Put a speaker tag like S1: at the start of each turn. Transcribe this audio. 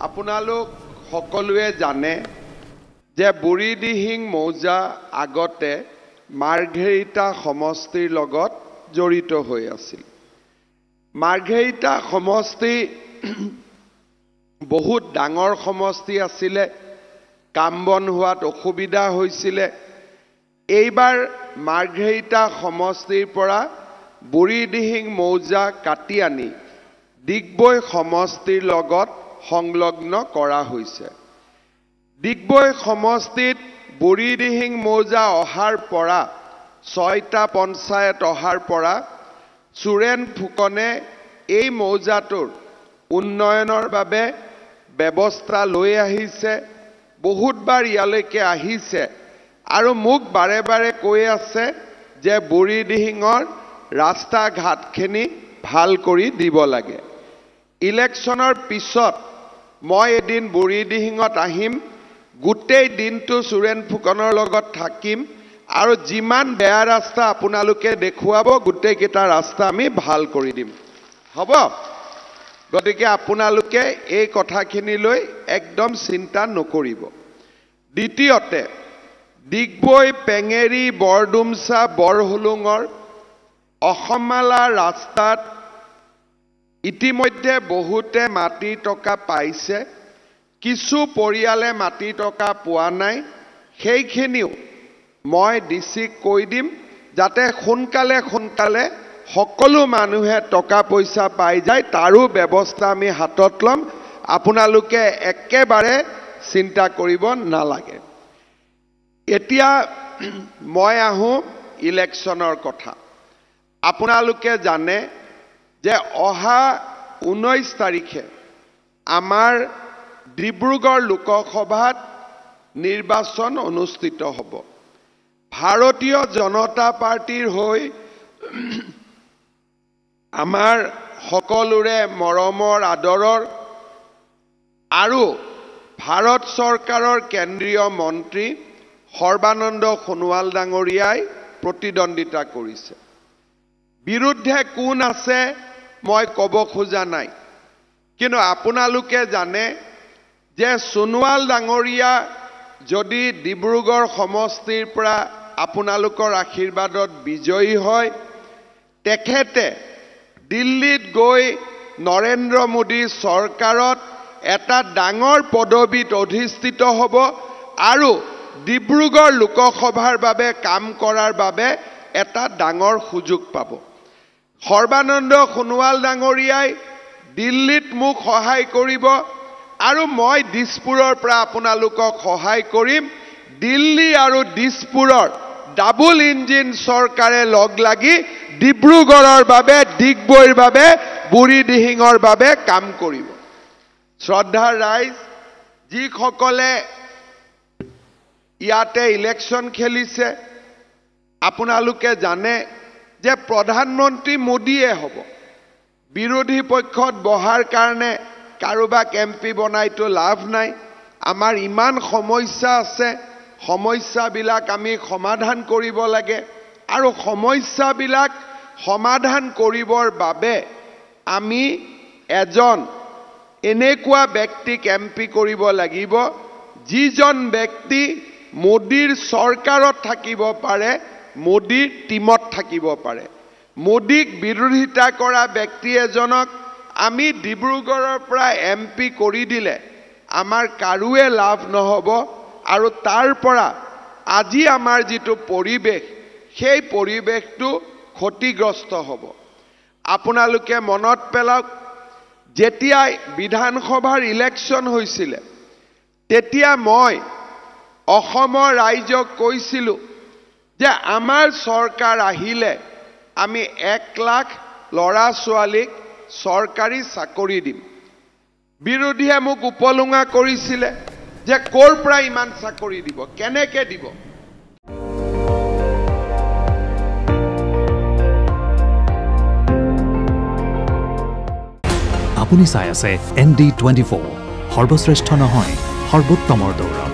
S1: আপোনালোক সকলোৱে জানে যে বুঢ়ীদিহিং মৌজা আগতে মাৰ্ঘেৰিটা সমষ্টিৰ লগত জড়িত হৈ আছিল। মাৰ্ঘেৰিটা সমষ্টি বহুত ডাঙৰ সমষ্টি আছিল, কাম বন হোৱাত অসুবিধা হৈছিল। এইবাৰ মাৰ্ঘেৰিটা সমষ্টিৰ পৰা বুঢ়ীদিহিং মৌজা কাটি আনি ডিগবৈ সমষ্টিৰ লগত সংলগ্ন কৰা হৈছে। ডিগবৈ সমষ্টিত বুঢ়ীদিহিং মৌজা অহাৰ পৰা 6টা পঞ্চায়ত অহাৰ পৰা সুৰেন ফুকনে এই মৌজাটোৰ উন্নয়নৰ বাবে ব্যৱস্থা লৈ আহিছে। বহুতবাৰ ইয়ালৈকে আহিছে আৰু মোক বাৰে বাৰে কৈ আছে যে বুঢ়ীদিহিঙৰ ৰাস্তা ঘাটখিনি ভাল কৰি দিব লাগে। ইলেকশ্যনৰ পিছত মই এদিন বুঢ়ীদিহিঙত আহিম, গোটেই দিনটো সুৰেন ফুকনৰ লগত থাকিম আৰু যিমান বেয়া ৰাস্তা আপোনালোকে দেখুৱাব গোটেইকেইটা ৰাস্তা আমি ভাল কৰি দিম, হ'ব? গতিকে আপোনালোকে এই কথাখিনি লৈ একদম চিন্তা নকৰিব। দ্বিতীয়তে, ডিগবৈ পেঙেৰি বৰডুমচা বৰহুলুঙৰ অসমমালা ৰাস্তাত ইতিমধ্যে বহুতে মাটি টকা পাইছে, কিছু পৰিয়ালে মাটি টকা পোৱা নাই। সেইখিনিও মই ডিচিক কৈ দিম যাতে সোনকালে সকলো মানুহে টকা পইচা পাই যায়, তাৰো ব্যৱস্থা আমি হাতত ল'ম। আপোনালোকে একেবাৰে চিন্তা কৰিব নালাগে। এতিয়া মই আহোঁ ইলেকশ্যনৰ কথা। আপোনালোকে জানে যে অহা 19 তাৰিখে আমাৰ ডিব্ৰুগড় লোকসভাত নিৰ্বাচন অনুষ্ঠিত হ'ব। ভাৰতীয় জনতা পাৰ্টিৰ হৈ আমাৰ সকলোৰে মৰমৰ আদৰৰ আৰু ভাৰত চৰকাৰৰ কেন্দ্ৰীয় মন্ত্ৰী সৰ্বানন্দ সোণোৱাল ডাঙৰীয়াই প্ৰতিদ্বন্দ্বিতা কৰিছে। বিৰুদ্ধে কোন আছে মই ক'ব খোজা নাই, কিন্তু আপোনালোকে জানে যে সোণোৱাল ডাঙৰীয়া যদি ডিব্ৰুগড় সমষ্টিৰ পৰা আপোনালোকৰ আশীৰ্বাদত বিজয়ী হয়, তেখেতে দিল্লীত গৈ নৰেন্দ্ৰ মোদী চৰকাৰত এটা ডাঙৰ পদবীত অধিষ্ঠিত হ'ব আৰু ডিব্ৰুগড় লোকসভাৰ বাবে কাম কৰাৰ বাবে এটা ডাঙৰ সুযোগ পাব। সৰ্বানন্দ সোণোৱাল ডাঙৰীয়াই দিল্লীত মোক সহায় কৰিব আৰু মই দিছপুৰৰ পৰা আপোনালোকক সহায় কৰিম। দিল্লী আৰু দিছপুৰৰ ডাবল ইঞ্জিন চৰকাৰে লগ লাগি ডিব্ৰুগড়ৰ বাবে, ডিগবৈৰ বাবে, বুঢ়ীদিহিঙৰ বাবে কাম কৰিব। শ্ৰদ্ধাৰ ৰাইজ, যিসকলে ইয়াতে ইলেকশ্যন খেলিছে, আপোনালোকে জানে যে প্ৰধানমন্ত্ৰী মোদীয়ে হ'ব। বিৰোধী পক্ষত বহাৰ কাৰণে কাৰোবাক MP বনাইতো লাভ নাই। আমাৰ ইমান সমস্যা আছে, সমস্যাবিলাক আমি সমাধান কৰিব লাগে আৰু সমস্যাবিলাক সমাধান কৰিবৰ বাবে আমি এজন এনেকুৱা ব্যক্তিক MP কৰিব লাগিব যিজন ব্যক্তি মোদীৰ চৰকাৰত থাকিব পাৰে, মোদীৰ টিমত থাকিব পাৰে। মোদীক বিৰোধিতা কৰা ব্যক্তি এজনক আমি ডিব্ৰুগড়ৰ পৰা MP কৰি দিলে আমাৰ কাৰোৱে লাভ নহ'ব আৰু তাৰ পৰা আজি আমাৰ যিটো পৰিৱেশ, সেই পৰিৱেশটো ক্ষতিগ্ৰস্ত হ'ব। আপোনালোকে মনত পেলাওক, যেতিয়া বিধানসভাৰ ইলেকশ্যন হৈছিলে তেতিয়া মই অসমৰ ৰাইজক কৈছিলোঁ যে আমাৰ চৰকাৰ আহিলে আমি 1 লাখ ল'ৰা ছোৱালীক চৰকাৰী চাকৰি দিম। বিৰোধীয়ে মোক উপলুঙা কৰিছিলে যে ক'ৰ পৰা ইমান চাকৰি দিব, কেনেকৈ দিব।
S2: আপুনি চাই আছে ND24, সৰ্বশ্ৰেষ্ঠ নহয় সৰ্বোত্তমৰ দৌৰ।